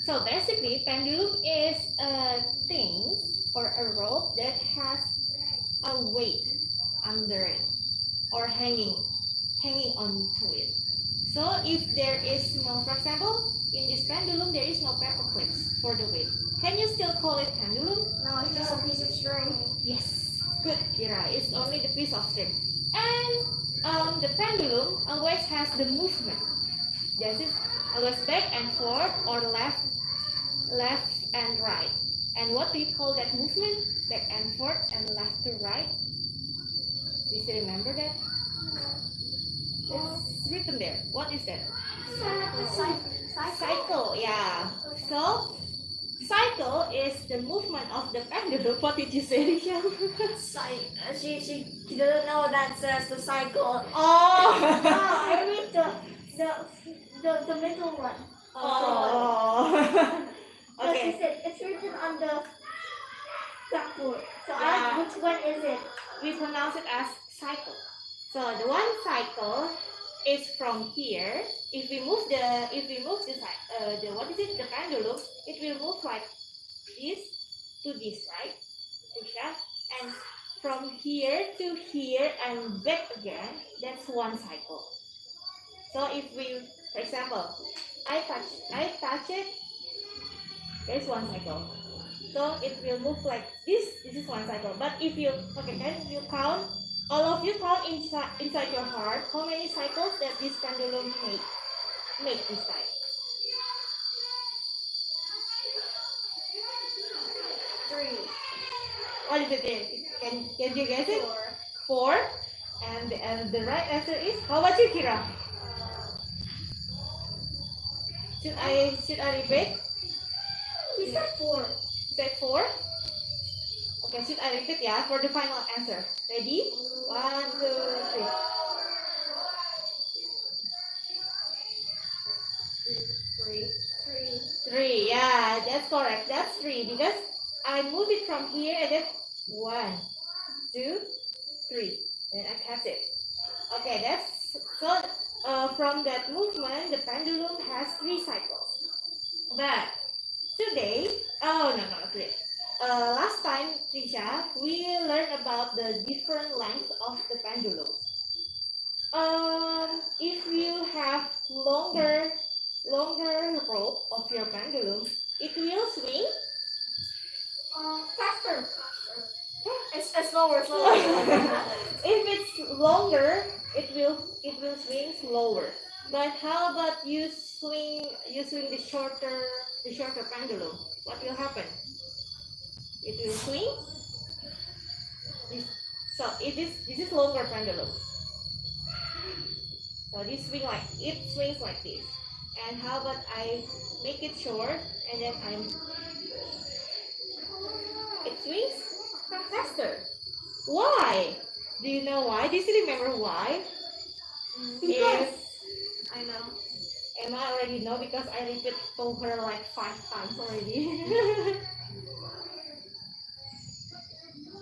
So basically, pendulum is a thing or a rope that has a weight under it or hanging onto it. So if there is no, for example, in this pendulum there is no paper clips for the weight. Can you still call it pendulum? No, it's just a piece of string. Yes, good, Kira. It's only the piece of string. And the pendulum always has the movement. This is always back and forth or left and right. And what do you call that movement? Back and forth and left to right. Do you still remember that? It's written there. What is that? Cycle. Yeah. So cycle is the movement of the pendulum. What did you say, Risha? She doesn't know that says the cycle. Oh. I read the middle one. Oh. Okay. She said it's written on the blackboard. So Yeah. which one is it? We pronounce it as cycle. So the one cycle is from here. If we move the what is it? The pendulum, it will move like this to this, right? Risha? And from here to here and back again, that's one cycle. So if we, for example, I touch it, there's one cycle. So it will move like this. This is one cycle. But if you, okay, can you count? All of you count inside your heart how many cycles that this pendulum make this time. Three. What is it? Can you guess it? Four. And the right answer is, how about you, Kira? Should I repeat? She said four. You said four? Okay, should I repeat, yeah, for the final answer? Ready? 1, 2, 3. Three. Yeah, that's correct. That's three because I move it from here and then 1, 2, 3. Then I catch it. Okay, that's so. From that movement, the pendulum has 3 cycles. But today, oh no, not today. Last time, Trisha, we learned about the different lengths of the pendulum. If you have longer rope of your pendulum, it will swing Faster. It's slower. If it's longer, it will swing slower. But how about you swing the shorter pendulum? What will happen? It will swing. This is longer pendulum. So it swings like this. And how about I make it short and then it swings faster. Why? Do you know why? Do you still remember why? Because I know. Emma already know because I told her like 5 times already.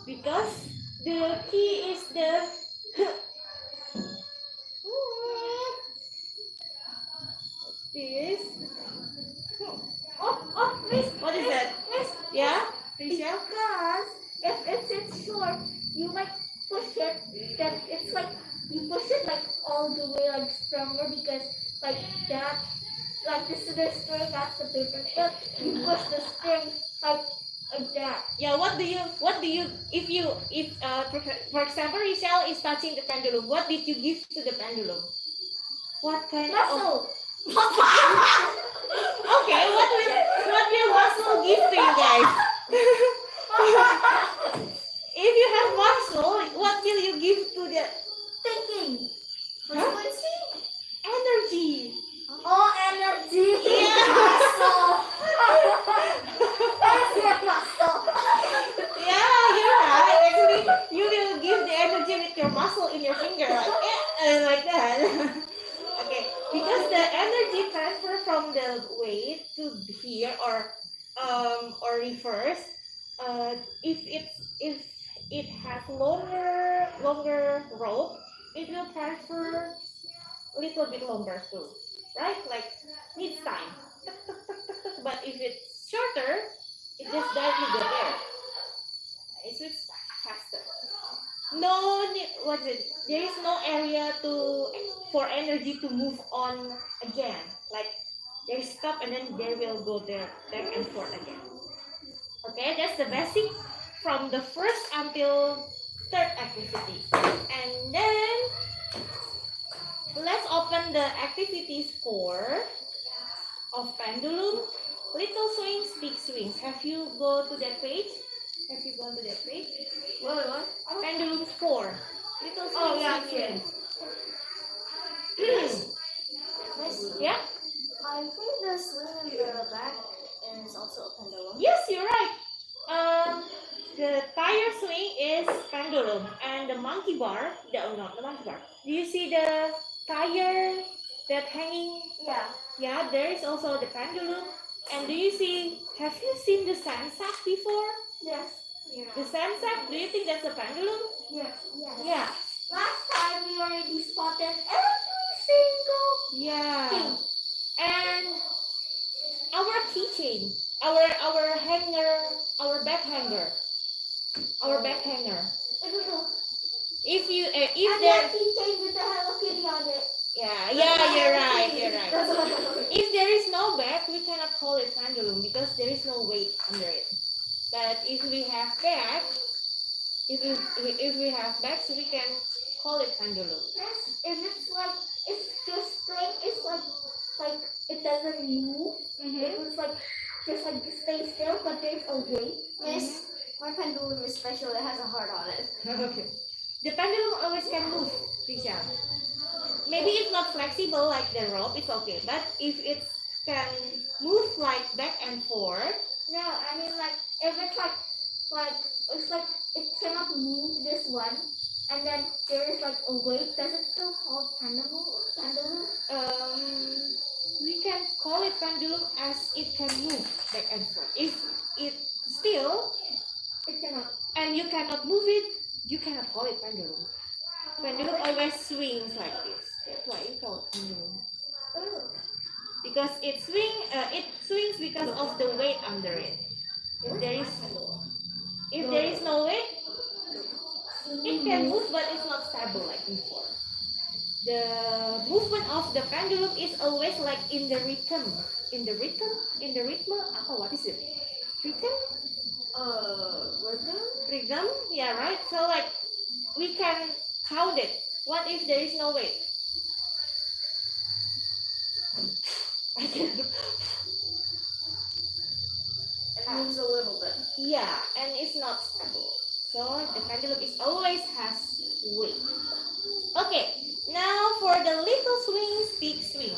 Because the key is the this. Miss. What is that? Miss. Yeah, Because if it's short, you might push it. That it's like you push it like all the way like stronger because like that, like this is the string, that's the paper clip. You push the string like that. Yeah. What do you if for example Richelle is touching the pendulum? What did you give to the pendulum? What kind Muscle. Okay, what will muscle give to you guys? If you have muscle, what will you give to the Thinking. frequency? Energy. Oh, energy. Yeah. Muscle. Muscle. Yeah, you're right. Actually, you will give the energy with your muscle in your finger, like that. Okay, because the energy transfer from the weight to here or reverse. If it has longer rope, it will transfer a little bit longer too, right? Like needs time. but if it's shorter, it just directly go there. It switches faster. No, what is it? There is no area for energy to move on again. Like they stop and then they will go there back and forth again. Okay, that's the basic from the first until third activity. And then let's open the activities 4 of pendulum. Little swings, big swings. Have you go to that page? Have you gone to that page? What? Pendulum 4. Little swings, Oh, yeah, big here. swings. Yeah? I think the swing in the back is also a pendulum. Yes, you're right. The tire swing is pendulum, and the monkey bar. Not the monkey bar. Do you see the tire that hanging? Yeah. Yeah, there is also the pendulum. And do you see? Have you seen the sand sack before? Yes. Yeah. The sand sack. Do you think that's a pendulum? Yes. Yes. Yeah. Last time we already spotted every single Yeah. thing. And our keychain, our hanger, our back hanger, our back hanger. If you if And there that keychain with the Hello Kitty on it. yeah you're right. If there is no back, we cannot call it pendulum because there is no weight under it. But if we have back, if we have backs, we can call it pendulum. Yes. If it's like if the string is like it doesn't move. It was like just like stay still, but there's a weight. Miss, my pendulum is special. It has a heart on it. Okay. The pendulum always can move, Risha. Maybe it's not flexible like the rope, it's okay. But if it can move like back and forth, No, I mean like if it's like it's like it cannot move this one, and then there is like a weight. Does it still called pendulum? We can call it pendulum as it can move back and forth. If it still It cannot. and you cannot move it, you cannot call it pendulum. Pendulum always swings like this. That's why you call it pendulum. Oh. Because it swings because of the weight under it. If there is no weight, it can move but it's not stable like before. The movement of the pendulum is always like in the rhythm. In the rhythm? What is it? Rhythm? Rhythm? Yeah, right? So like we can count it. What if there is no weight? I can It moves a little bit. Yeah, and it's not stable. So the pendulum is always has weight. Okay, now for the little swings, big swings.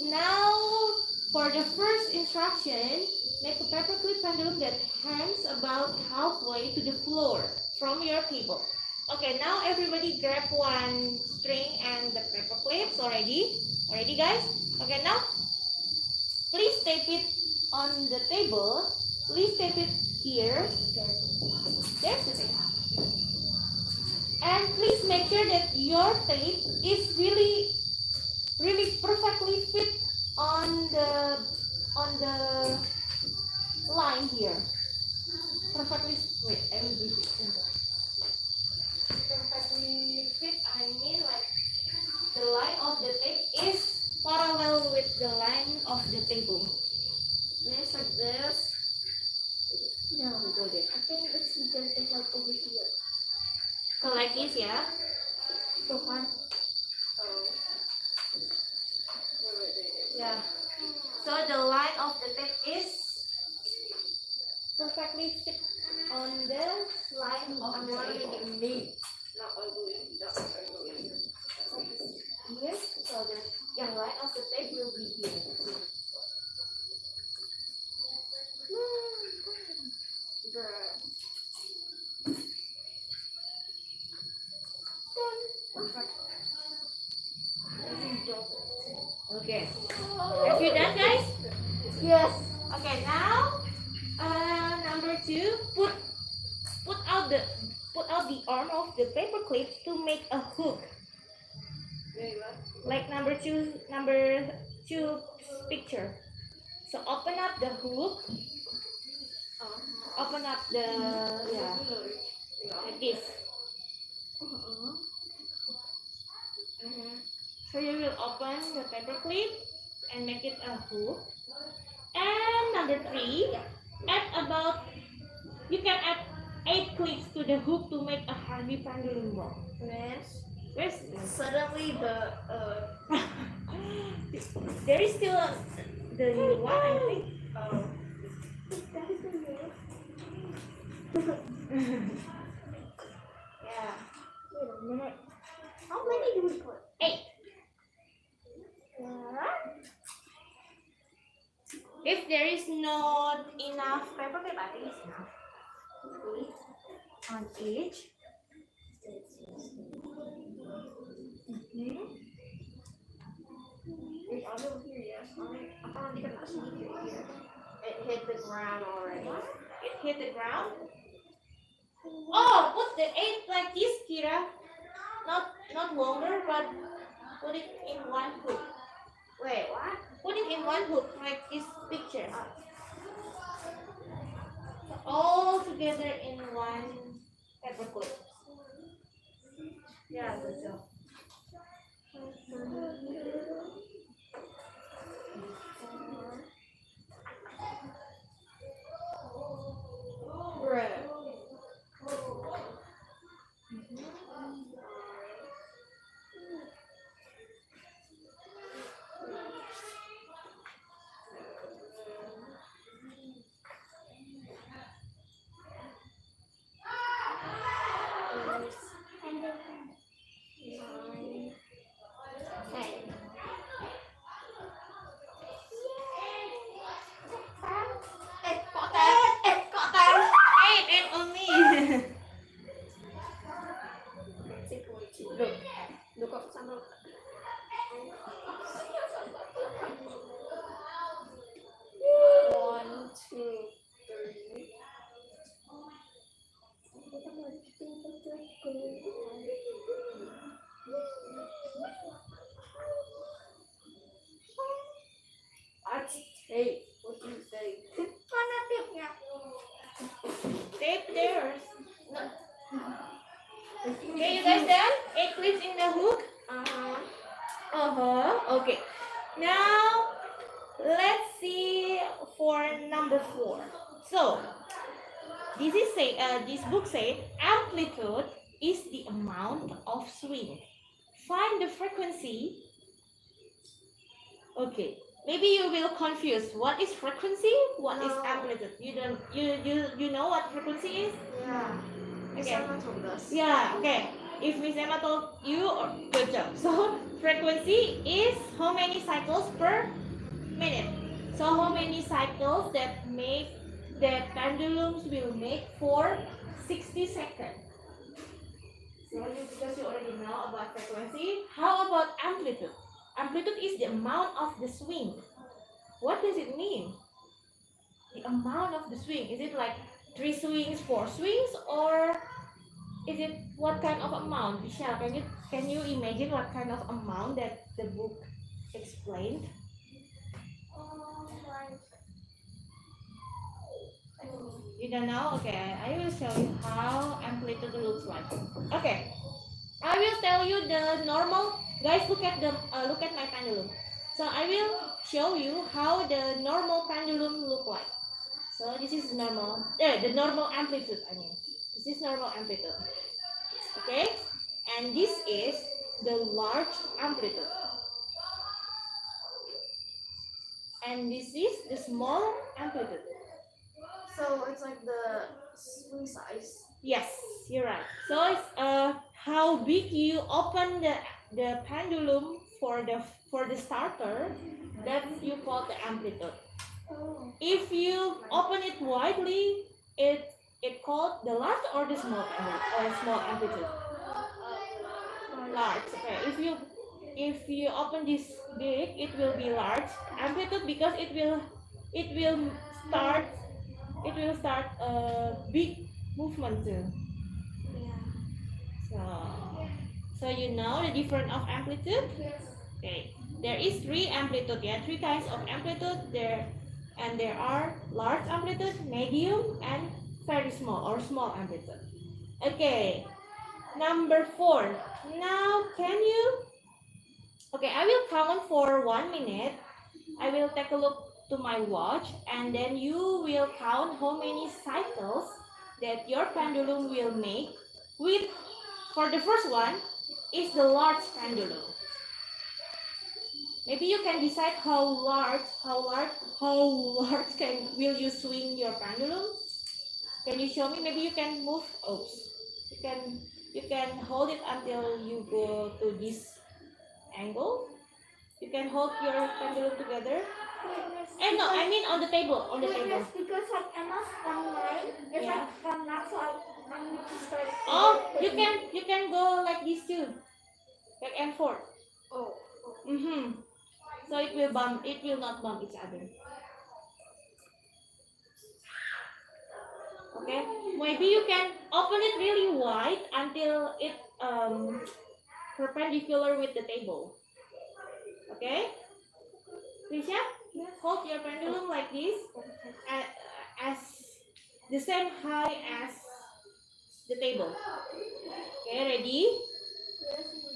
Now for the first instruction, make a paperclip pendulum that hangs about halfway to the floor from your table. Okay, now everybody grab one string and the paper clips already. Already, guys? Okay, now please tape it on the table. Please tape it here. There's the tape. And please make sure that your tape is really perfectly fit on the line here. Perfectly wait, I will do it. Perfectly fit, I mean like the line of the tape is parallel with the line of the table. This like this. No, we go there. I think it's because it's like over here. So like this, yeah. So one. Oh. Yeah. So the line of the tape is perfectly fit on the line of the table. Not ugly. Not ugly. Here, so the line of the tape will be here. Okay. Have you done, guys? Yes. Okay. Now, number 2, put out the arm of the paper clip to make a hook. Like number two picture. So open up the hook. Open up the like this. So you will open the paper clip and make it a hook. And number 3, you can add 8 clips to the hook to make a heavy pendulum ball. Where's Suddenly the there is still the one, I think. yeah. Wait a minute. How many do we put? 8. If there is not enough paper clip, I think it's enough. 8 on each. Wait, I'll go here, yes. It hit the ground already. It hit the ground. Oh, put the 8 like this, Kira. Not longer, but put it in one hook. Wait, what? Put it in one hook, like this picture. All together in one paper clip. Yeah, good job. Bruh. Look up some of 1, 2, 3. Hey, what do you say? Mana tipnya? Tape there. No. Okay, you guys done? 8 clips in the hook? Okay. Now, let's see for number 4. So, this book said amplitude is the amount of swing. Find the frequency. Okay. Maybe you will confuse. What is frequency? What is No. amplitude? You know what frequency is? Yeah. Okay. Someone told us. Yeah, okay. If Miss Emma told you, good job. So frequency is how many cycles per minute. So how many cycles that pendulums will make for 60 seconds. So because you already know about frequency, how about amplitude? Amplitude is the amount of the swing. What does it mean? The amount of the swing. Is it like 3 swings, 4 swings, or is it what kind of amount? Michelle, can you imagine what kind of amount that the book explained? You don't know? Okay, I will show you how amplitude looks like. Okay, I will tell you the normal. Guys, look at my pendulum. So I will show you how the normal pendulum look like. So this is normal. The normal amplitude. I mean, this is normal amplitude. Okay, and this is the large amplitude. And this is the small amplitude. So it's like the swing size. Yes, you're right. So it's how big you open the pendulum for the starter, that you call the amplitude. If you open it widely, it called the large or the small amplitude. Large. Okay. If you open this big, it will be large amplitude because it will start a big movement too. So you know the difference of amplitude? Okay. There is 3 amplitude, 3 kinds of amplitude. And there are large amplitude, medium, and very small or small amplitude. Okay, number 4. Now, can you? Okay, I will count for 1 minute. I will take a look to my watch, and then you will count how many cycles that your pendulum will make with, for the first one, is the large pendulum. Maybe you can decide how large will you swing your pendulum? Can you show me? Maybe you can move. Oops. You can hold it until you go to this angle. You can hold your pendulum together. And no, I mean on the table. On the table. Because like Emma's from mine, it's Yeah. like from that, so I need to start. Oh, you can go like this too, like M4. Oh. So it will bump. It will not bump each other. Okay. Maybe you can open it really wide until it perpendicular with the table. Okay. Risha, hold your pendulum like this, as the same high as the table. Okay, ready?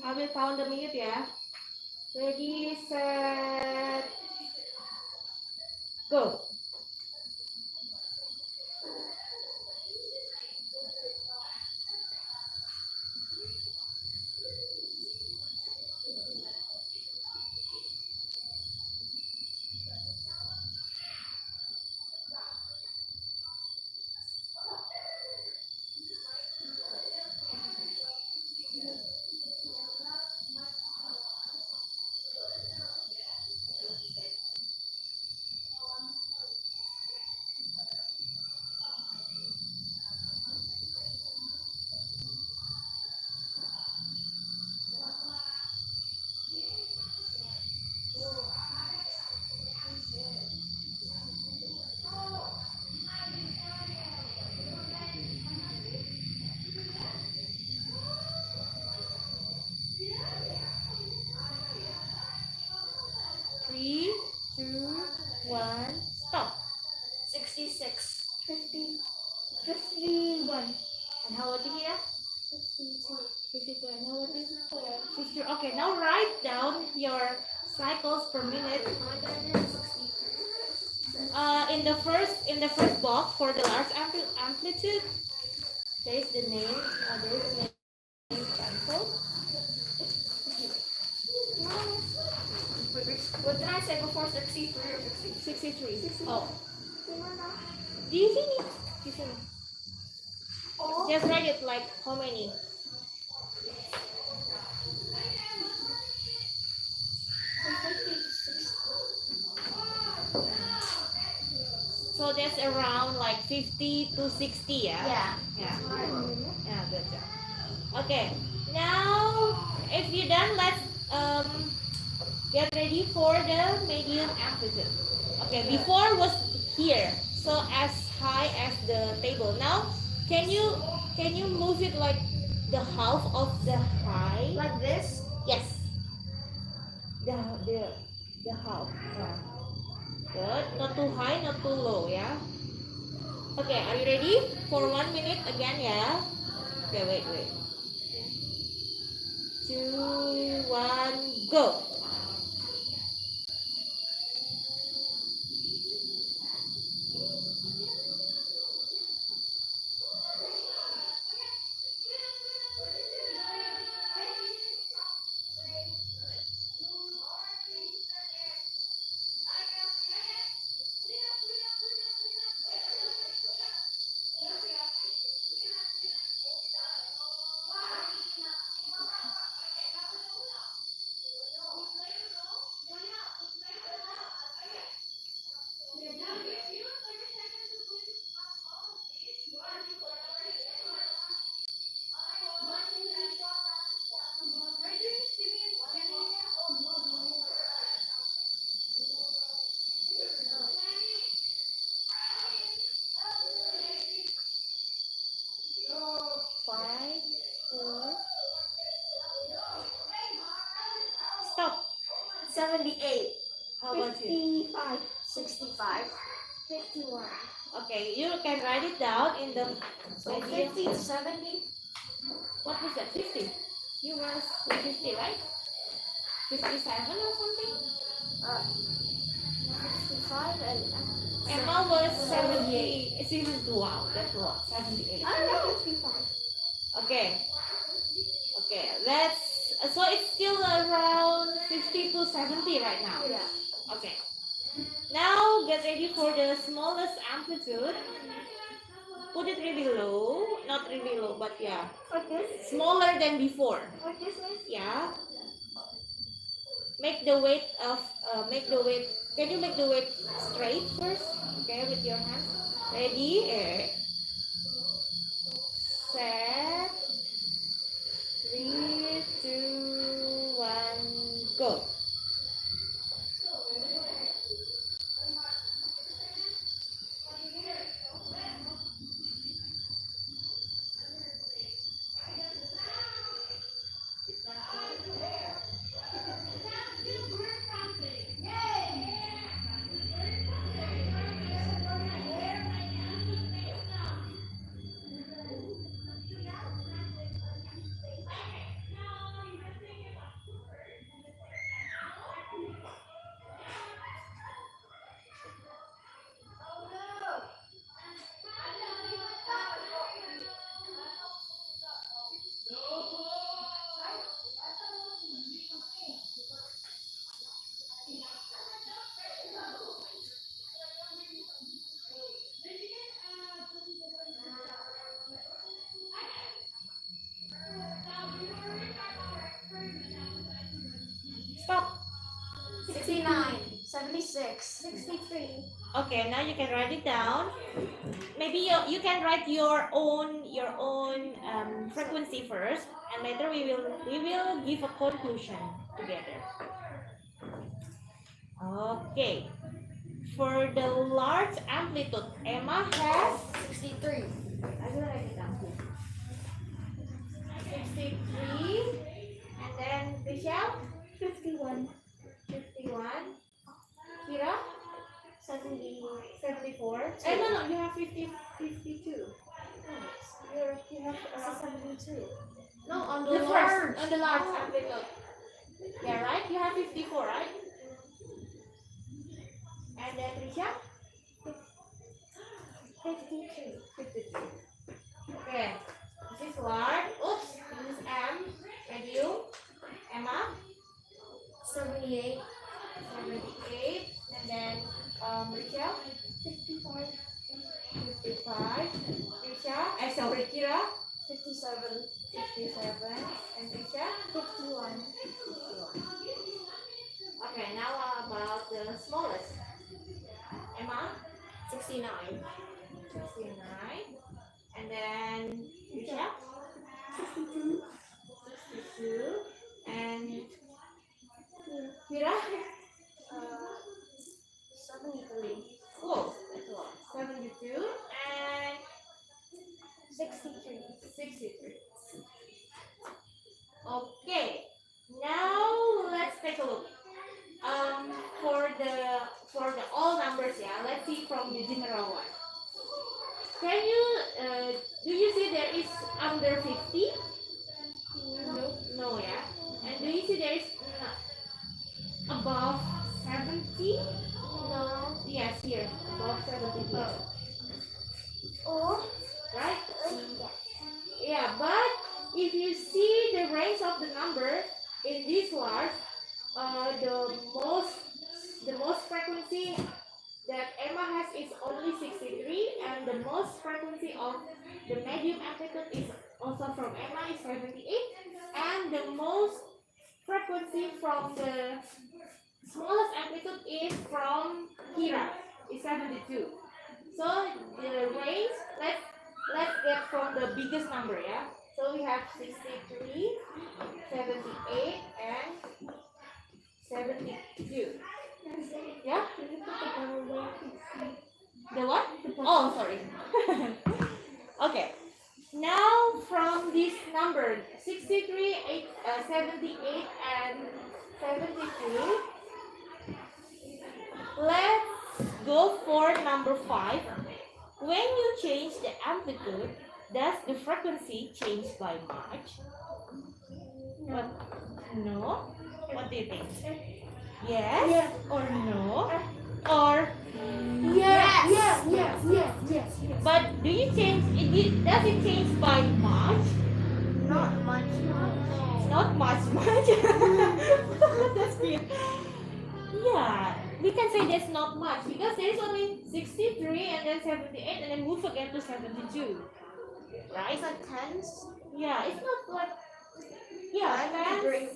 I will count the minute ya. Ready, set, go. Three, two, one, stop. 66. 50, 51. And how about you here? 52. 52. And how about you? 52. Okay, now write down your cycles per minute. In the first box for the large amplitude, there is the name. There is the name pencil. What did I say before? 63 or 60? 63. Oh. Do you see me? Do you see me? Oh. Just write it like how many? So that's around like 50 to 60, yeah? Yeah. Yeah. Yeah, good job. Okay. Now, if you're done, let's get ready for the medium amplitude. Okay, before was here, so as high as the table. Now, can you move it like the half of the high? Like this? Yes. The half. Yeah. Good. Not too high, not too low, yeah. Okay, are you ready for 1 minute again, yeah? Okay, wait. 2, 1, go. Five, four. Stop. 78. How about you? 55. 65. 51. Okay, you can write it down in the So 50 to 70. What was that? 50. You were 50, right? 57 or something? 65 and Emma was 70. It's even wow, that's a lot. 78. I don't know. 55. Okay. Okay, that's so it's still around 50 to 70 right now. Yeah. Okay. Now get ready for the smallest amplitude. Put it really low, not really low, but yeah, Like this? smaller than before. Like this, miss? Yeah. Make the weight of Can you make the weight straight first? Okay, with your hands. Ready? Set. 3, 2, 1, go. Stop. 69. 76. 63. Okay, now you can write it down. Maybe you can write your own frequency first, and later we will give a conclusion together. Okay. For the large amplitude, Emma has 63. I will write it down here. 63, and then Michelle 51. 51, Kira 70. 74. No, you have 52. You have 72. No, on The the first, large. on the large amplitude. Yeah, right? You have 54, right? And then Risha? 52. 52. Okay. This is large. Oops. This is M. And you? Emma? 78. 78. And then Risha? 55. 55. Risha? Sorry, Kira? 57. 67. And Risha? 51. 51. Okay, now about the smallest. Emma? 69. 69. And then Risha? 62. 62. And Kira? 73. Close. That's a lot. 72. And 63. 63. Okay. Now let's take a look. For the all numbers, yeah. Let's see from the general one. Can you do you see there is under 50? No. No, yeah. And do you see there is above 70? No. Yes, here above 70 here. Or? Right? Yes. Yeah, but if you see the range of the number in this large, the most frequency that Emma has is only 63, and the most frequency of the medium amplitude is also from Emma is 78, and the most frequency from the smallest amplitude is from Kira is 72. So the range, let's get from the biggest number, yeah. So we have 63, 78, and 72. Yeah? The what? Oh, sorry. Okay. Now from this number 63, 78, and 73, let's go go for number 5. When you change the amplitude, does the frequency change by much? What? No? What do you think? Yes? Yes. Or no? Or Yes. but do you change does it change by much? Not much. It's not much. That's cute. Yeah, we can say that's not much because there is only 63 and then 78 and then move again to 72. Right? It's like tens. Yeah, it's not like I tens, agree.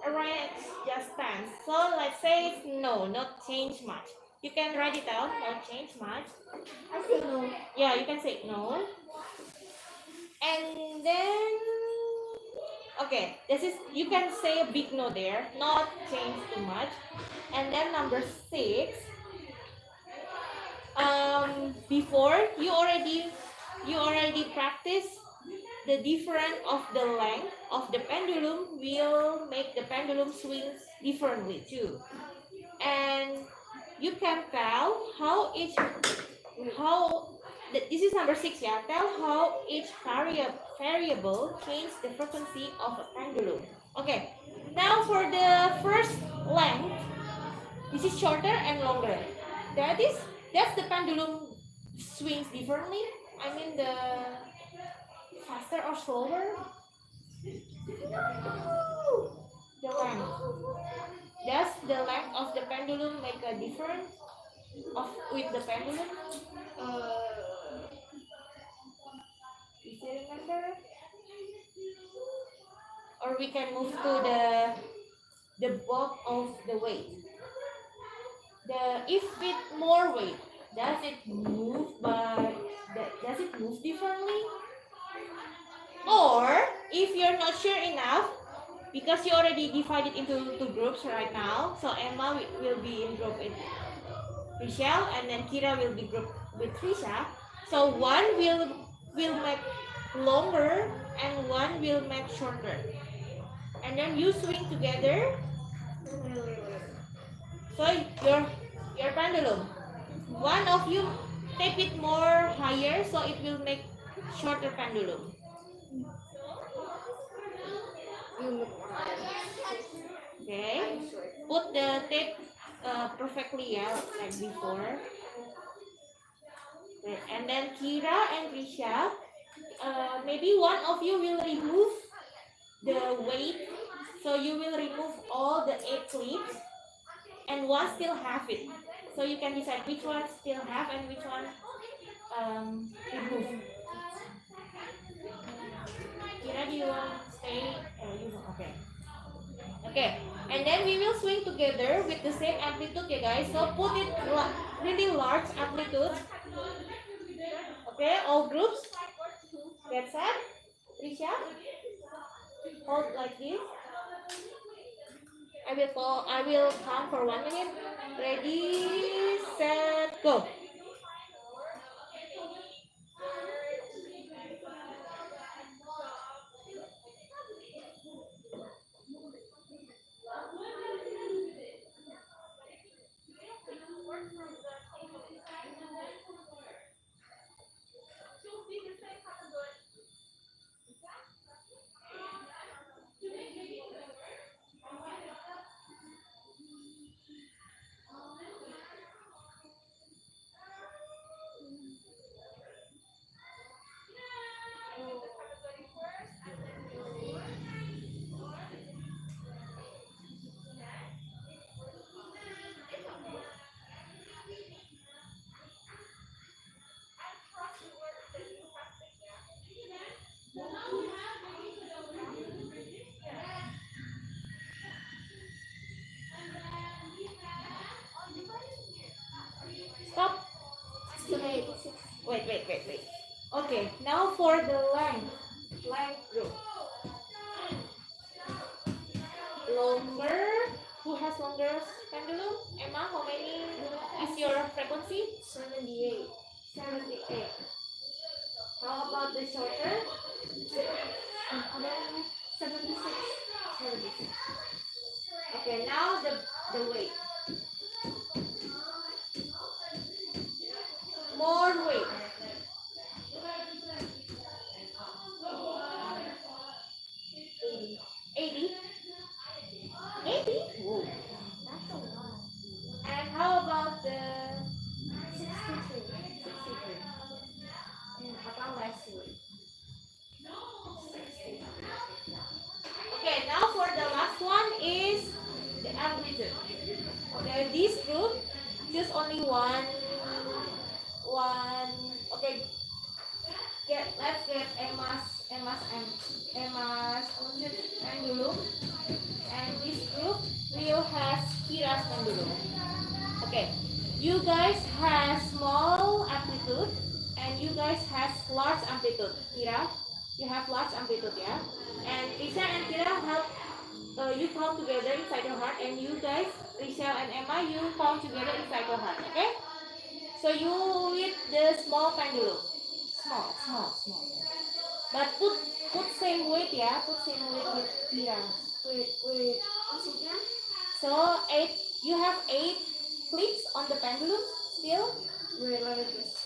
arrange just tens. So let's say it's no, not change much. You can write it down, not change much. I say no. Yeah, you can say no. And then okay, this is you can say a big no there, not change too much. And then number 6. Before you already practice the difference of the length of the pendulum will make the pendulum swings differently too. And you can tell this is number 6, yeah. Tell how each variable changes the frequency of a pendulum. Okay. Now for the first length, this is shorter and longer. That's the pendulum swings differently. I mean the faster or slower. The length. Does the length of the pendulum make a difference with the pendulum? You still remember? Or we can move to the bulk of the weight. If with more weight, does it move differently? Or if you're not sure enough, because you already divided into 2 groups right now, so Emma will be in group with Michelle, and then Kira will be group with Trisha. So one will make longer and one will make shorter. And then you swing together. So your pendulum. One of you tape it more higher so it will make shorter pendulum. Okay. Put the tape perfectly, yeah, like before. Okay. And then Kira and Risha, maybe one of you will remove the weight, so you will remove all the 8 clips, and one still have it. So you can decide which one still have and which one remove. Kira, do you want to stay? Okay. Okay, and then we will swing together with the same amplitude, yeah guys. So put it really large amplitude. Okay, all groups. Get set. Risha, hold like this. I will count for 1 minute. Ready, set, go. Stop. Wait. Okay, now for the length group. Longer. Who has longer pendulum? Emma, how many is your frequency? 78. 78. How about the shorter? 76. 76. Okay, now the weight. more weight. 80? 80? Whoa. That's a lot. And how about the 63. 63? And about less weight. Okay, now for the last one is the amplitude. Okay, this group choose only one. Okay, let's get Emma's pendulum, and this group will have Kira's pendulum. Okay, you guys have small amplitude, and you guys have large amplitude. Kira, you have large amplitude, yeah. And Risha and Kira help you count together inside your heart, and you guys, Risha and Emma, you count together inside your heart. Okay? So you with the small pendulum, small. But put same weight, yeah. Put same weight with Kira. Wait. Once again? So you have 8 clicks on the pendulum still. Wait, let me just.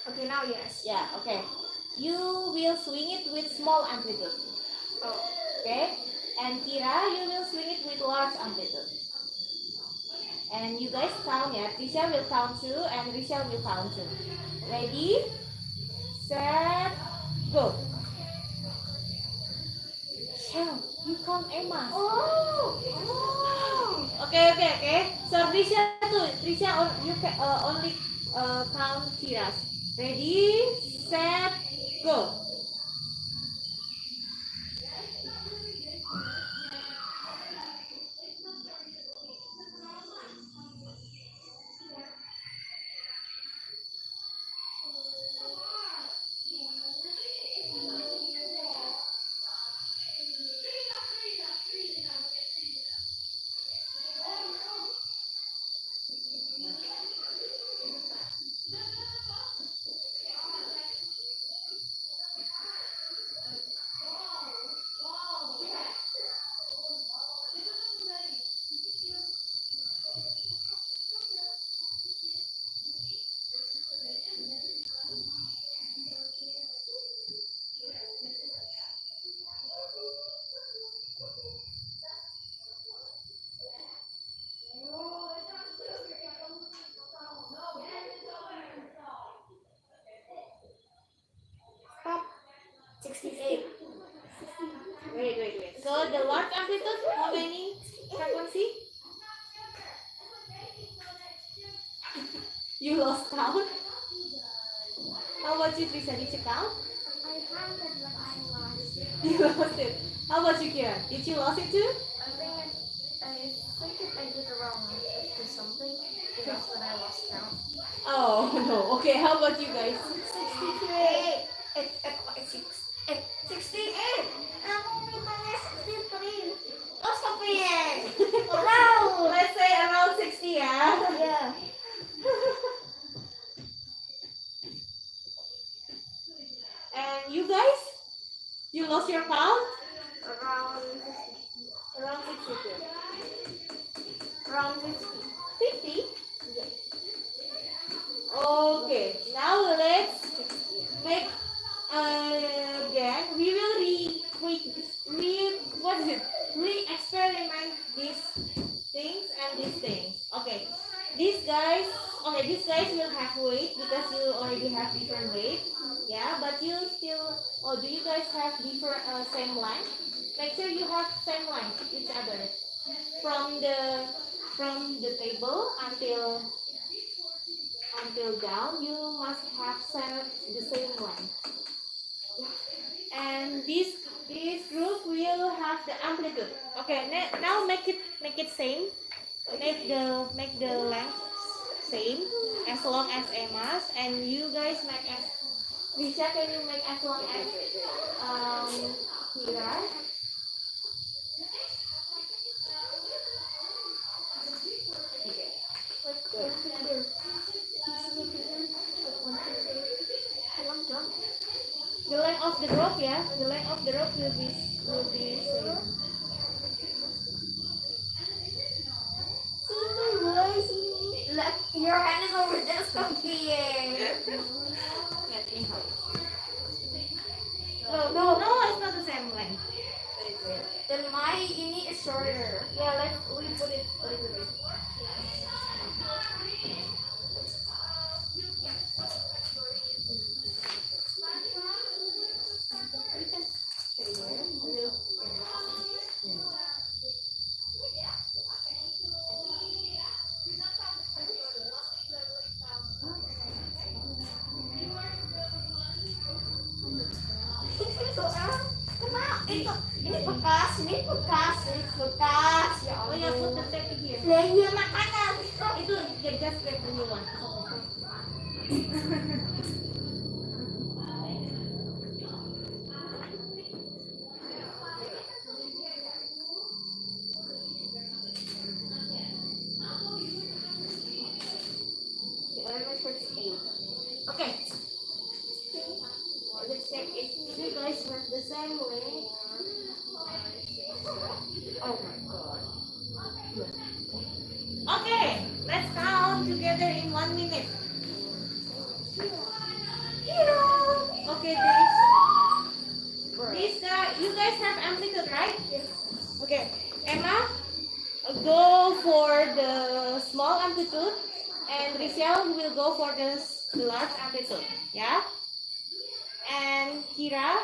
Okay, now yes. Yeah, okay. You will swing it with small amplitude. Oh. Okay? And Kira, you will swing it with large amplitude. And you guys count, yeah. Trisha will count 2 and Risha will count 2. Ready? Set, go. Shell, you count Emma. Oh! Okay. So Trisha too. Trisha, you can only count Kira's. Ready, set, go. Stop. 68. Wait. So the large amplitude, how many frequency? You lost count? How about you, Trisha? Did you count? I counted, but I lost it. You lost it. How about you, Kira? Did you lost it too? I think I did around 50 something. That's when I lost count. Oh no. Okay, how about you guys? 63. 68. I'm only minus 63. Oh, stop it. Around. Let's say around 60, yeah? Yeah. And you guys? You lost your count? Around Around 62. around 50. 50? Okay, now let's make again. We will re-experiment these things and these things. Okay, these guys will have weight because you already have different weight. Yeah, but you still. Oh, do you guys have different same length? Make sure you have same length each other from the table until down. You must have the same length. And this group will have the amplitude. Okay, now make it same. Make the length same as long as Emma's, and you guys make as Risha, can you make as long as Kira? The length of the rope, yeah. The length of the rope will be same. Your hand is over there, copying. Let me help. No. No, it's not the same length. Then my ini is shorter. Yeah, we put it a little bit. You can stay there. Ini bekas. Ya Oh yeah, put the Allah. tape here. Lah iya makanya. Itu just grab the new one. Okay. Let's check if you guys have the same way. Oh my god. Okay, let's count together in 1 minute. Okay, this you guys have amplitude, right? Yes. Okay, Emma, go for the small amplitude, and Rachel will go for the large amplitude. Yeah. And Kira,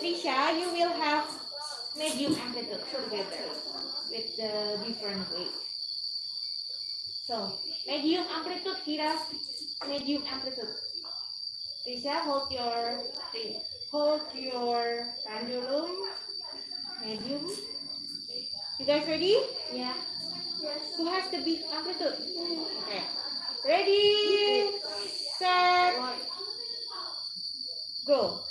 Trisha, you will have medium amplitude together with the different weight. So, medium amplitude, Kira, medium amplitude. Trisha, hold your pendulum, medium. You guys ready? Ya. Who has the big amplitude? Okay. Ready, set, go.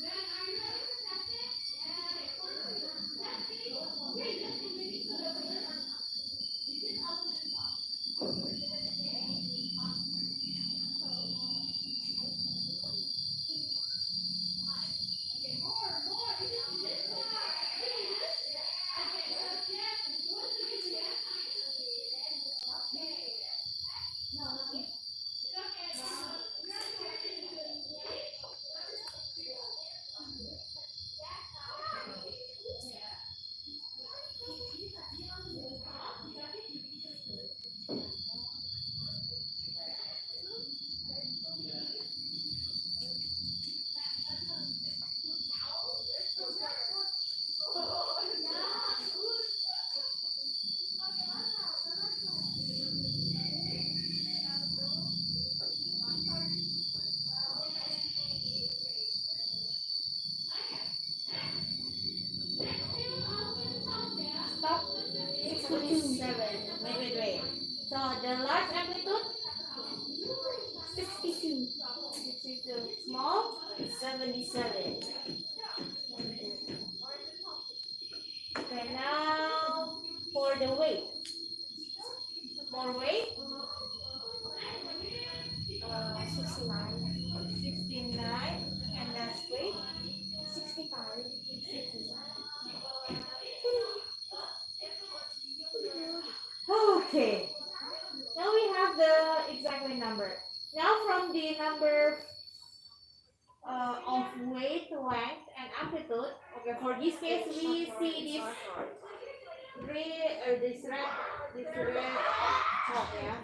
Stop. 67. Wait. So the large amplitude? 62. 62. Small? 77. Okay, now for the weight. More weight? 69. 69. And last weight? 65. 65. Okay. Now we have the exact weight number. Now from the number of weight, length, and amplitude. Okay, for this case we see this red chalk, yeah.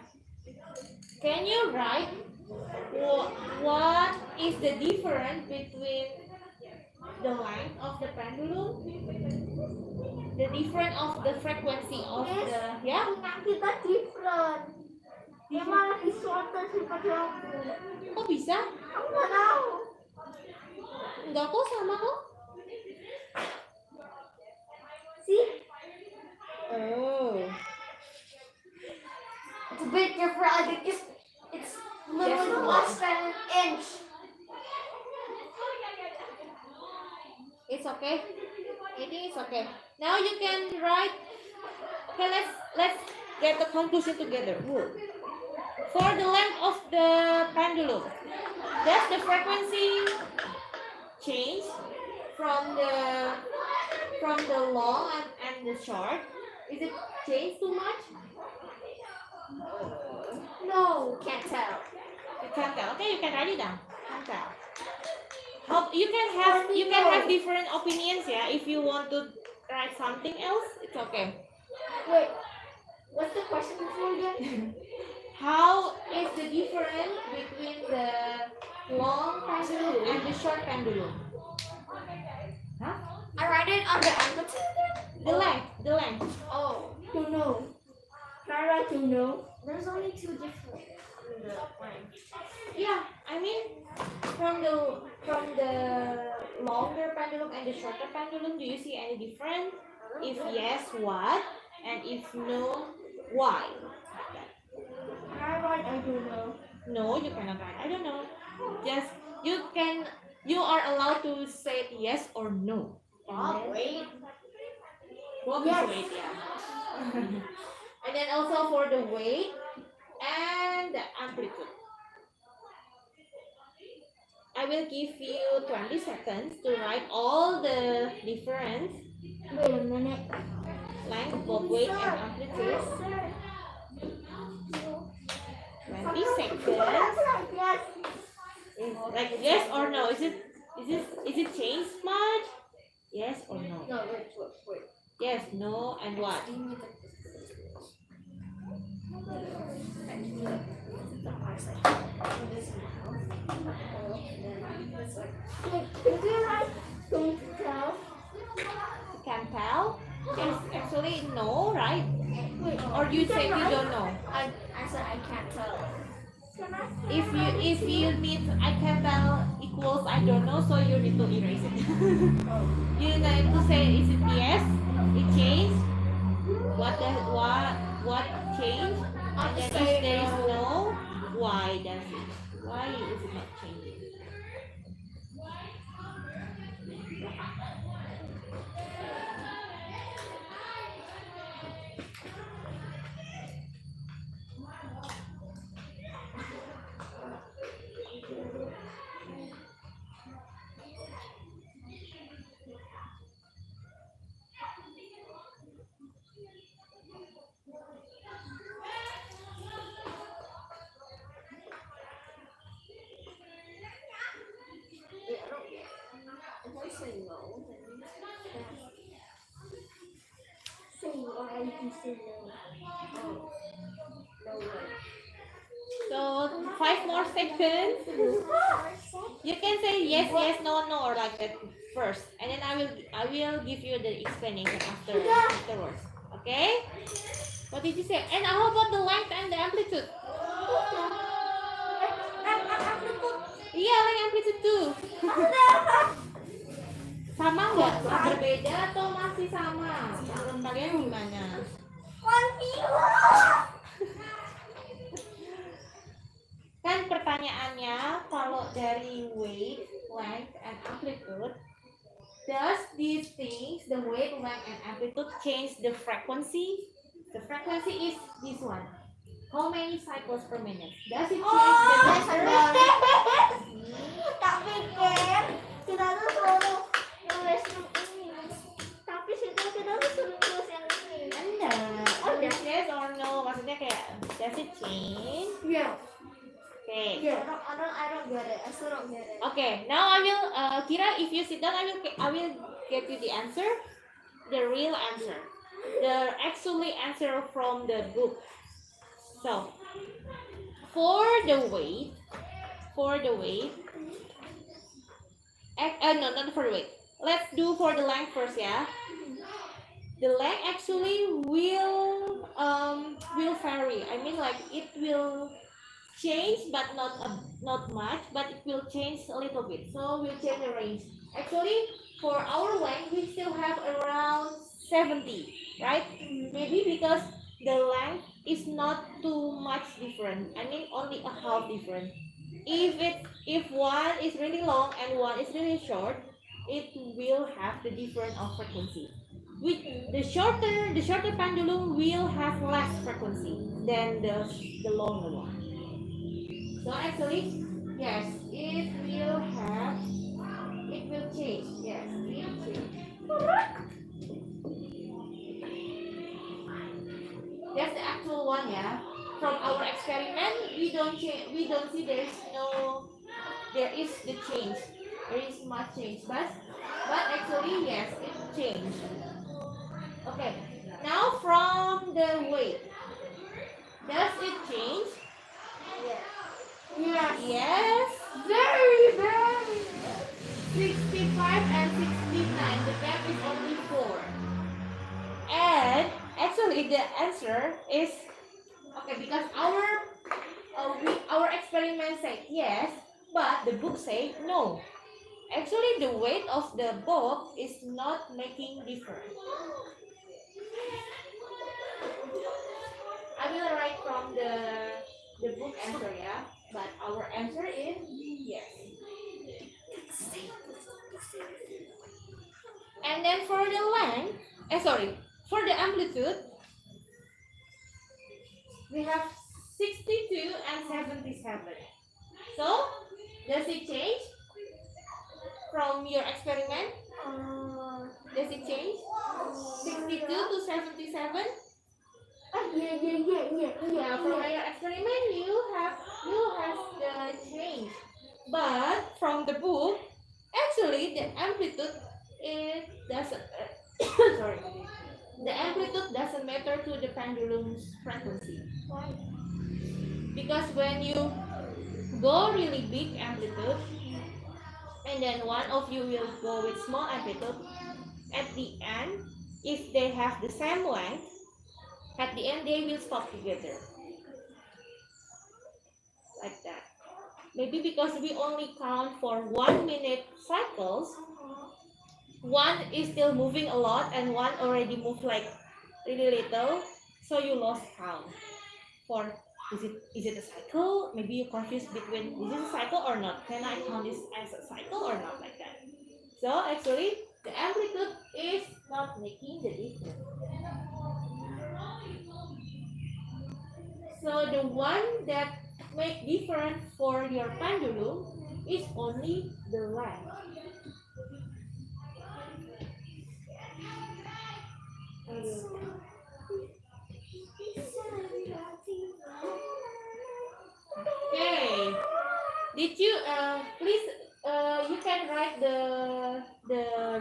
Can you write what is the difference between the length of the pendulum? The difference of the frequency of the, yeah? Punya kita different. Dia malah di shorter daripada aku. Kok bisa? Aku nggak tahu. Enggak kok, sama kok. See? Oh. It's a bit different. I think it's literally less than an inch. It's okay. I think it's okay. Now you can write. Okay, let's get the conclusion together. For the length of the pendulum, does the frequency change from the long and the short? Is it change too much? No, can't tell. You can't tell. Okay, you can write it down. Can't tell. You can have different opinions, yeah. If you want to write something else, it's okay. Wait, what's the question before again? How is the difference between the long pendulum and the short pendulum? Huh? I write it on the amplitude then? The length. Oh, don't know. Can I write don't know? There's only two different in the length. Yeah, I mean from the longer pendulum and the shorter pendulum, do you see any difference? If yes, what? And if no, why? Like that. Can I write I don't know? No, you cannot write. I don't know. Just you are allowed to say yes or no. Bob, wait. Bob Yes. is weight, yeah. And then also for the weight and the amplitude. I will give you 20 seconds to write all the difference, Wait a minute. length, both weight and amplitude. 20 seconds. Yes. Like yes or no? Is it changed much? Yes or no? No, wait. Yes, no, and what? Wait, do I don't tell? Can tell? Yes, actually no, right? Wait, Or you say you don't know? I said I can't tell. If you need I can tell equals I don't know, so you need to erase it. You need to say is it yes? It changed? What changed? And then if there is no, why does it? Why is it not changing? If I say no, then say why you say no. Oh, no way. So 5 more seconds. You can say yes, yes, no, no, or like that first, and then I will give you the explanation afterwards. Okay? What did you say? And how about the length and the amplitude? Iya, length amplitude too. Sama nggak? Berbeda atau masih sama? Menurut kalian gimana? Kan pertanyaannya kalau dari weight, length, and amplitude, does these things, the weight, length, and amplitude change the frequency? The frequency is this one. How many cycles per minute? Does it change the frequency? Tak pikir kita tuh selalu nulis ini. Tapi situ kita tuh selalu nulis yang ini. Enggak. Oh, yes or no? Maksudnya kayak does it change? Yeah. Okay. Yeah. I don't get it. I still don't get it. Okay. Now I will, Kira, if you sit down, I will get you the answer, the real answer, the actually answer from the book. So, for the weight, no, not for the weight. Let's do for the length first, yeah. The length actually will vary. I mean, like it will change, but not much, but it will change a little bit. So we'll change the range. Actually, for our length, we still have around 70, right? Maybe because the length is not too much different. I mean, only a half different. If one is really long and one is really short, it will have the difference of frequency. With the shorter pendulum will have less frequency than the longer one. So actually, yes, it will change. Yes, it will change. That's the actual one, yeah. from our experiment, we don't see there is the change. There is much change, but actually yes, it changed. Okay. Now from the weight, does it change? Yes. Yes. Very, very. 65 and 69. The gap is only 4. And actually the answer is okay because our experiment said yes, but the book said no. Actually, the weight of the book is not making difference. I will write from the book answer, yeah, but our answer is yes. And then for the length, for the amplitude, we have 62 and 77. So, does it change from your experiment? Does it change? 62 to 77? Yeah. From your experiment, you have the change. But from the book, actually the amplitude it doesn't. Sorry. The amplitude doesn't matter to the pendulum's frequency. Why? Because when you go really big amplitude, and then one of you will go with small amplitude, at the end, if they have the same length, at the end they will stop together. Like that. Maybe because we only count for 1 minute cycles, one is still moving a lot and one already moved like really little, so you lost count. For is it a cycle? Maybe you confused between is it a cycle or not? Can I count this as a cycle or not, like that? So actually the amplitude is not making the difference. So the one that make difference for your pendulum is only the length. Okay. Did you please you can write the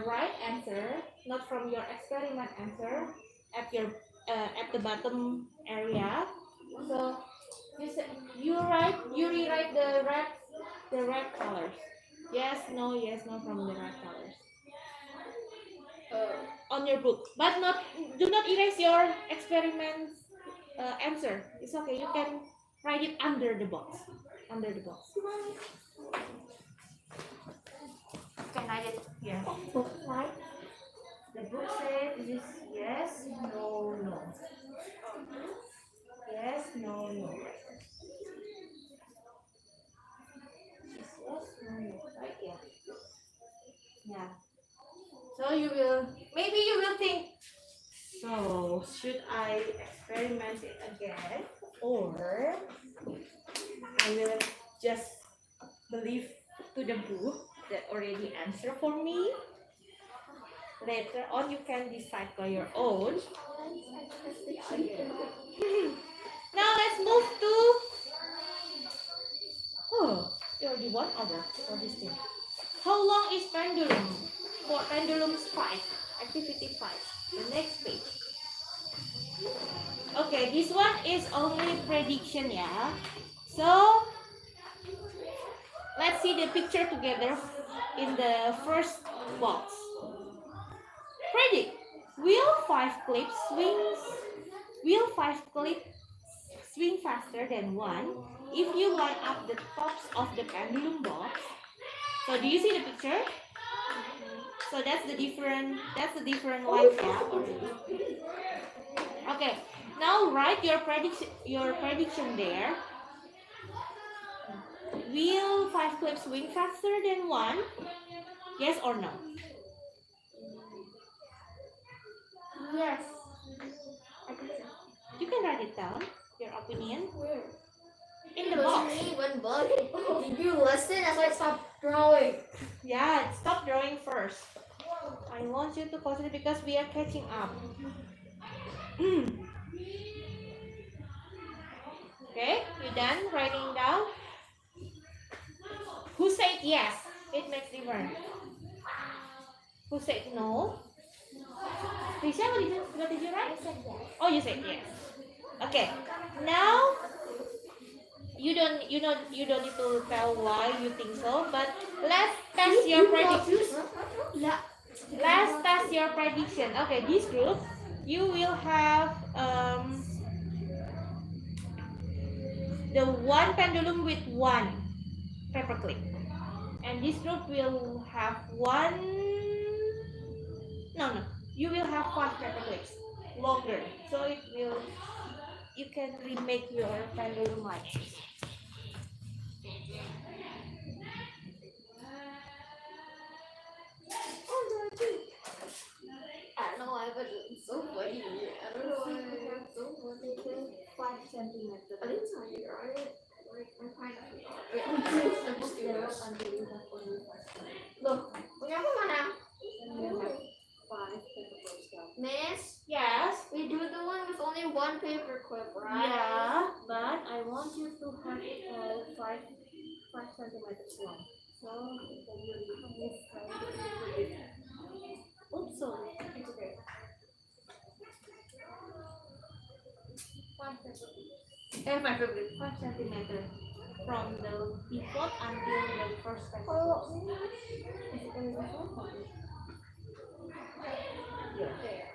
right answer, not from your experiment answer, at your at the bottom area. So you rewrite the red colors. Yes, no, from the red colors. On your book, but do not erase your experiment answer. It's okay. You can write it under the box. Under the box. You can write it here. Why? The book says this is yes, no, no. Yes, no, no. Yes, no, no. Right? Yeah. Yeah. So maybe you will think, so should I experiment it again, or I will just believe to the book that already answer for me? Later on, you can decide by your own. Now let's move to. Oh, there already one other for this thing. How long is pendulum? For pendulums 5, activity 5. The next page. Okay, this one is only prediction, yeah. So let's see the picture together in the first box. Predict. Will 5 clips swing faster than 1 if you line up the tops of the pendulum box? So do you see the picture? So that's the different length gap already. Okay. Now write your prediction there. Will 5 clips swing faster than 1? Yes or no? Yes. You can write it down. Your opinion. Where? In the box. Did you listen as I stopped drawing? Yeah, stop drawing first. I want you to concentrate because we are catching up. done writing down? Who said yes? It makes difference. Who said no? Risha, what did you write? I said yes. Oh, you said yes. Okay. Now you don't need to tell why you think so, but let's test your prediction. Let's test your prediction. Okay, this group you will have the one pendulum with one paperclip, and this group will have one. No, you will have 5 paperclips longer, so you can remake your pendulum like this. I don't know why, but it's so funny. I don't know why. It's so funny. 5 centimeters. I didn't tell you, right? Like, I'm kind of I'm just There stupid. until you have only 5 centimeters. Look, punya apa mana? And you have 5 paperclips down. Miss, Yes. we do the one with only one paper clip, right? Yeah, but I want you to have it 5 centimeters long. So you can really move. Oops, sorry. It's okay. 5 paperclips. 5 centimeters from the pivot until the first paperclip. Is it going to be short? Yeah. There.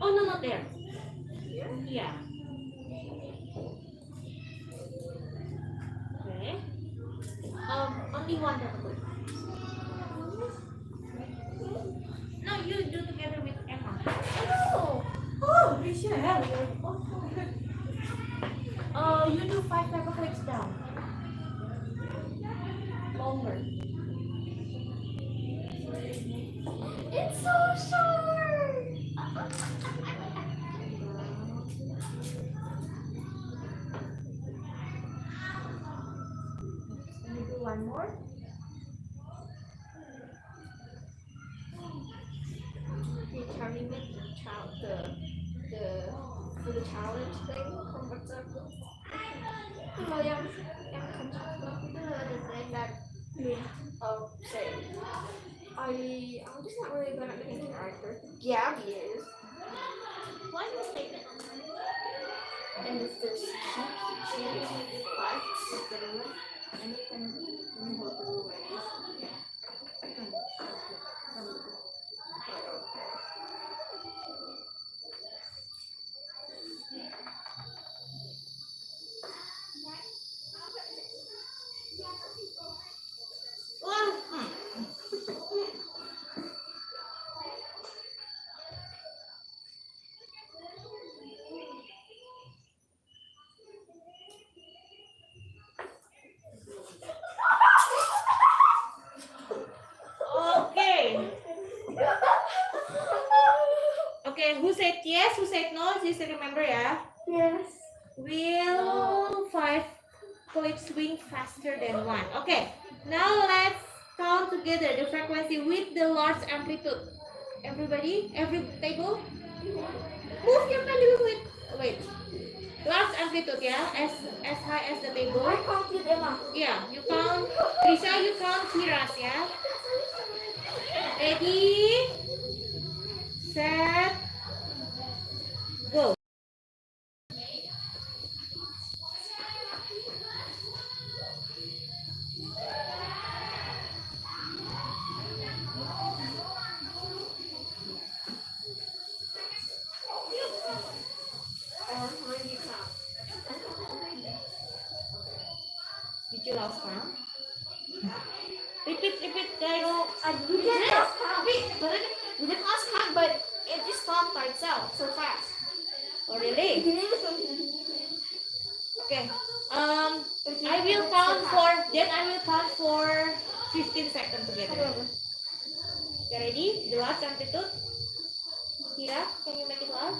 Oh no, not there. Yeah. Okay. Only one paperclip. No, you do together with Emma. Oh, Oh, Michelle. You do 5 paperclips down. Longer. it's so short. Can you do one more? Can we make the challenge thing from WhatsApp? Kalau yang kencang banget itu the thing that say I'm just not really good at making characters. Gabby is. Why you say that? And if there's she likes the room, and you can move the ways. Okay. Okay, who said yes? Who said no? Just remember, yeah. Yes. Will 5 clips swing faster than 1? Okay. Now let's count together the frequency with the large amplitude. Everybody, every table, move your pendulum with large amplitude, yeah, as high as the table. I counted Emma. Yeah, you count. Risha, you count Kiras, yeah. Ready, set, go. Or when you count. Did you lost count? Repeat, guys. You did last count. You did last count, but it just stopped by itself so fast. Oh, really? Okay. I will count for 15 seconds together. You ready? The last amplitude. Kira, can you make it loud?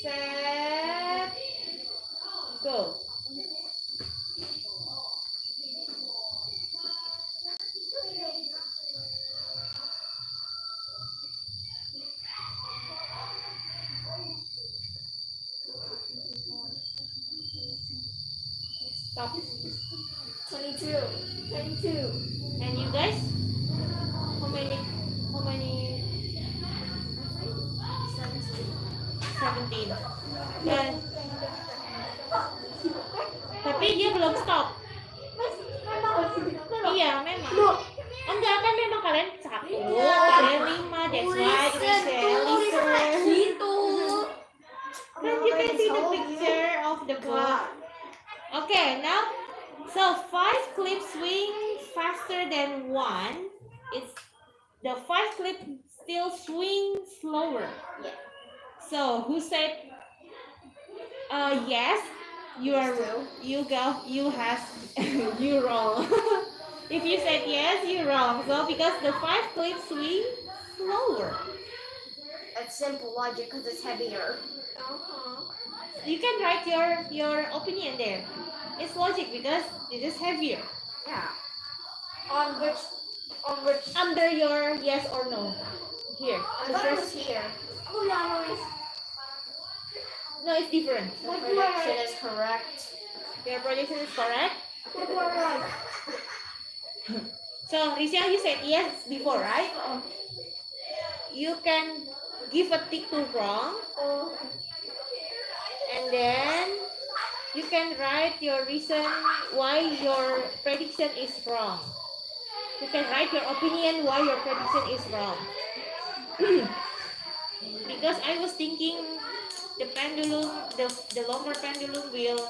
Set, go. Stop. 22. 22. And you guys? How many? How many? 17. Dan tapi dia belum stop. Iya memang. Enggak kan memang kalian 1, kalian 5. That's why it is listen. Gitu. Then you can see the picture of the book. Okay, now so 5 clips swing faster than 1. It's the 5 clip still swing slower. Yeah. So who said yes? You are you go you have you wrong. If you said yes, you're wrong. So because the 5 clip swing slower. It's simple logic because it's heavier. You can write your opinion there. It's logic because it is heavier. Yeah. On which Under your yes or no. Here. the first here. No, it's different. The prediction is correct. Your prediction is correct. So, Risha, you said yes before, right? You can give a tick to wrong. And then you can write your reason why your prediction is wrong. You can write your opinion why your prediction is wrong. Because I was thinking the pendulum, the longer pendulum will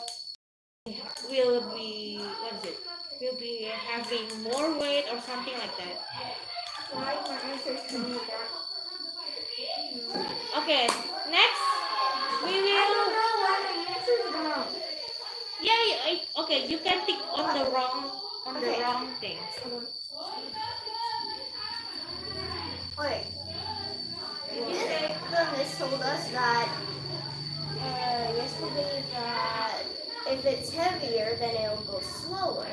be, what is it? Will be having more weight or something like that. Why my answer is coming back? Okay, next we I will. don't know why my answer is wrong. Yeah, okay, you can tick on the wrong things. Wait. You said the miss told us that yesterday that if it's heavier, then it'll go slower.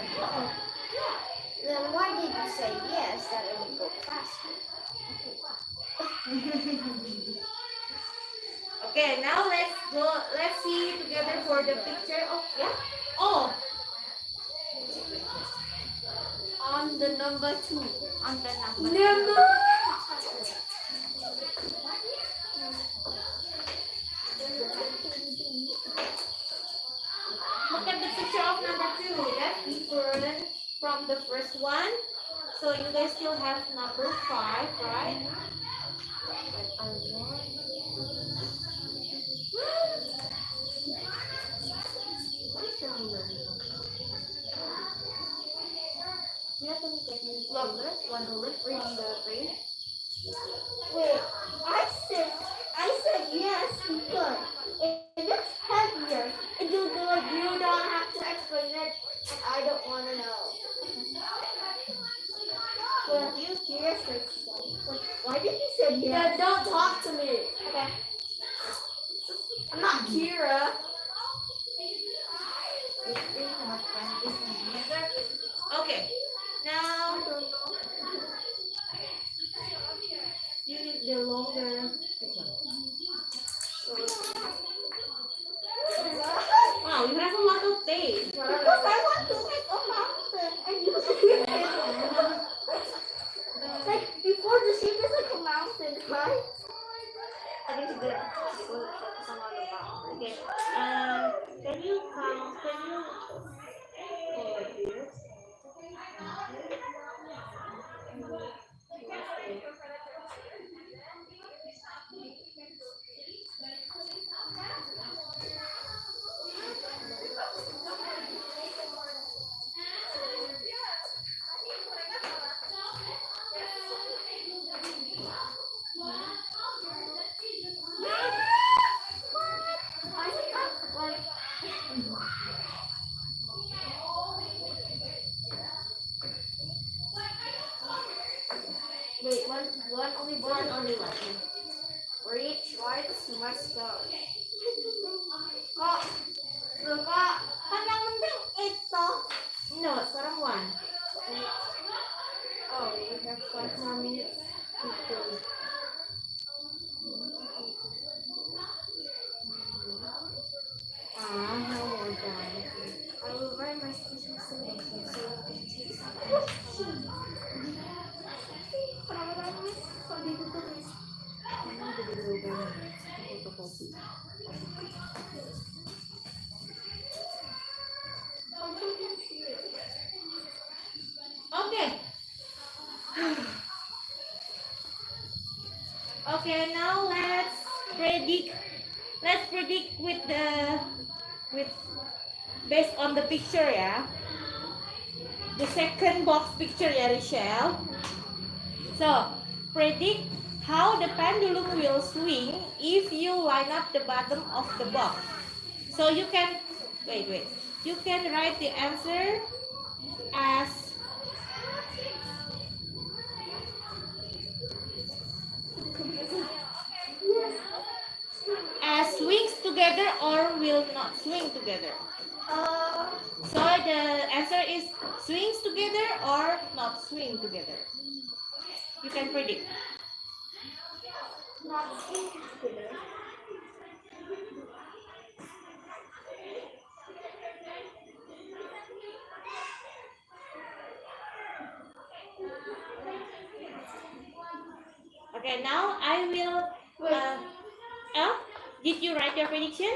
Then why did you say yes that it will go faster? Okay, now let's go. Let's see together for the picture of Oh, On the number 2. on the number. Look at the picture of number 2. That's different from the first one. So you guys still have number 5, right? Look, reading the page. Wait, I said yes because if it's heavier, and you do it, you don't have to explain it, and I don't want to know. Well, you seriously said, why did you say yes? Then don't talk to me. Okay. I'm not Kira. Okay, now you need the longer. Wow, you have a lot of days. Because I want to make a mountain, and you said like before the shape is like a mountain, right? I think it's good. Okay. Can you count? Can you? Oh, like this. Wait, one only one. Reach right mustache. Kak, Kak, Kan yang penting itu. No, sekarang one. oh, we have 5 more minutes. No more time. I will write my Okay, now let's predict. Let's predict with based on the picture, yeah. The second box picture, yeah, Rochelle. So predict how the pendulum will swing if you line up the bottom of the box. So you can wait. You can write the answer as swings together or will not swing together. So the answer is swings together or not swing together. You can predict. Not swing together. Okay, now I will. Did you write your prediction?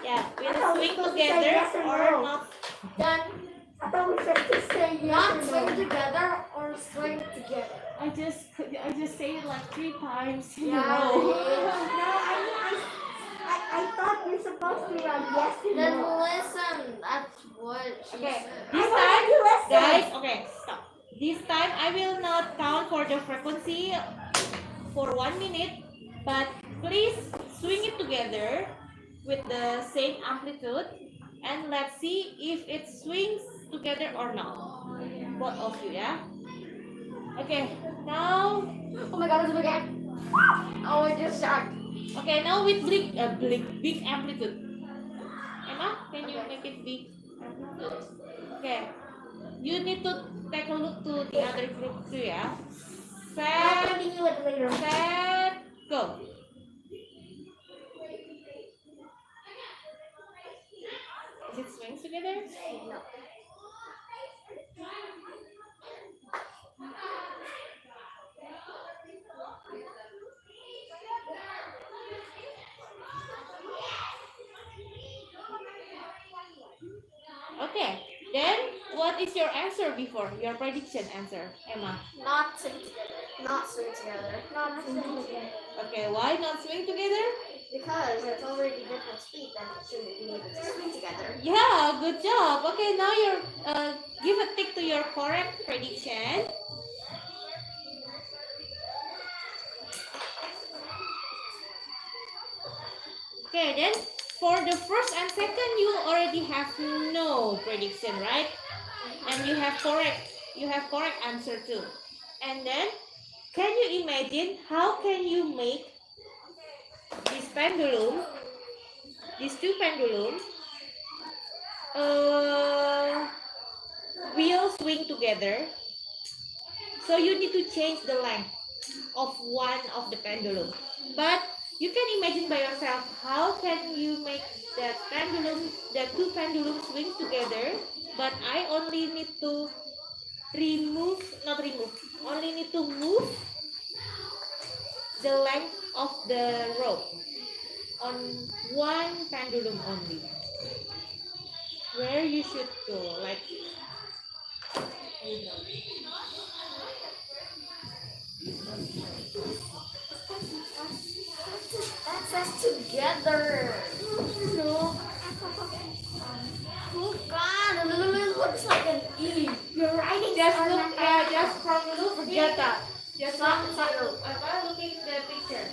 Yeah, will swing together yes or no. not? Then I thought we said to say yes not or swing no. together or swing together. I just say it like 3 times in a Yeah. row. No, I thought you're supposed to write yes or Then no. listen. That's what she Okay, said. this I time, already listened. guys. Okay, stop. This time I will not count for the frequency for 1 minute, but please swing it together with the same amplitude, and let's see if it swings together or not. Both of you, yeah. Okay, now. Oh my god, it's again. Oh, I just shocked. Okay, now with big amplitude. Emma, can you make it big amplitude? Okay. You need to take a look to the other group too, yeah. I'll Set, continue it later. go. Is it swings together? No. Okay. Then what is your answer before? Your prediction answer, Emma. Not swing together. Not swing together. Not swing together. Okay, why not swing together? Because it's already different speed, then it shouldn't be able to swing together. Yeah, good job. Okay, now you're give a tick to your correct prediction. Okay, then for the first and second, you already have no prediction, right? And you have correct answer too. And then, can you imagine how can you make this pendulum, these two pendulums, will swing together? So you need to change the length of one of the pendulum. But you can imagine by yourself how can you make that pendulum, the two pendulums swing together. But I only need to only need to move the length of the rope on one pendulum only. Where you should go, like, you know. That says together. No. Oh god, it looks like an E. You're writing Just on look, the just from look, forget that. Just Stop, look, stop. looking at the picture.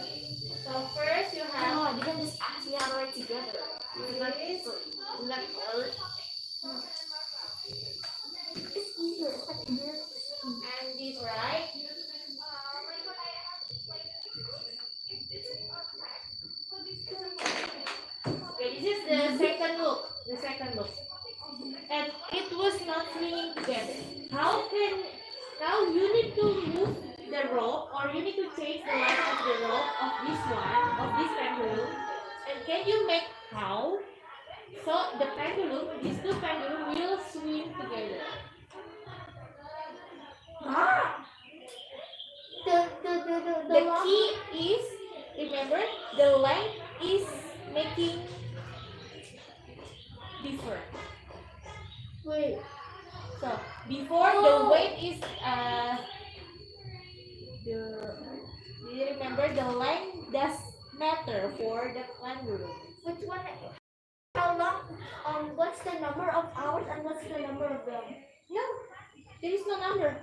So first you have Oh, you can just ask me how to write together. this. Isn't that hard? It's easier. It's like this. And this, right? Okay, this is the second look. The second look. And it was not swinging together. How can, now you need to move the rope, or you need to change the line of the rope of this one, of this pendulum. And can you make how? So the pendulum, these two pendulum will swing together. Ah! The key is, remember, the length is making different. Wait. So before the weight is better for the pendulum. Which one? How long? What's the number of hours and what's the number of them? No, there is no number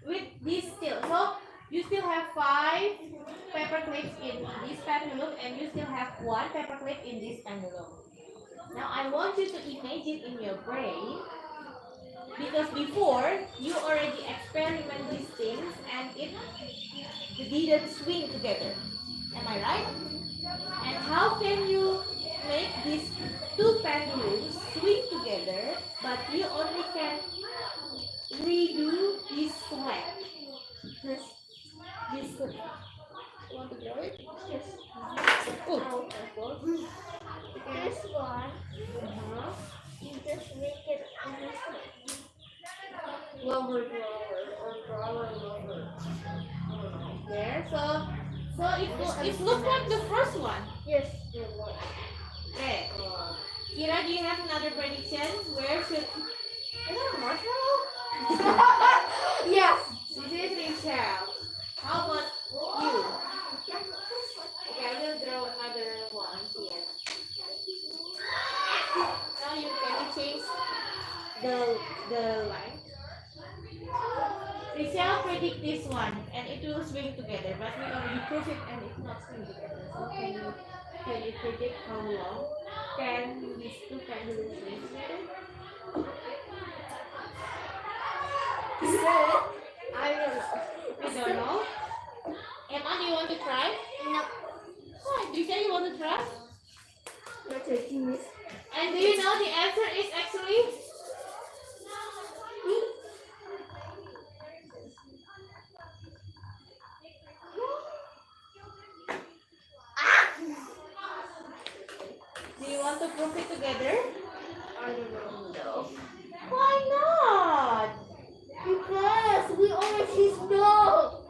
with this still. So you still have 5 paper clips in this pendulum and you still have 1 paper clip in this pendulum. Now I want you to imagine in your brain, because before you already experiment these things and it didn't swing together. Am I right? And how can you make these 2 pendulums swing together, but you only can redo this flag? This flag. You want to draw it? Yes. Oh. This one, Uh-huh. you just make it Lover, or drawer, lover. There. So it looks like the first one. Yes. Okay. Kira, do you have another prediction? Where should? Is that a marshmallow? Yes. This is Rachel. How about you? Okay, I will draw another one here. Now can you change the line? Rachel predict this one and it will swing together, but we already proved it and it's not swing together. So can you predict how long can these 2 pendulums swing together? I don't know. You don't know? Emma, do you want to try? No. Why? Do you say you want to try? You're taking this. And do you know the answer is actually? Do you want to prove it together? I don't know. No. Why not? Because we always know.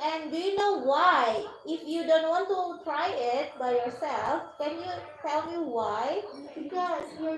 And do you know why? If you don't want to try it by yourself, can you tell me why? Because we're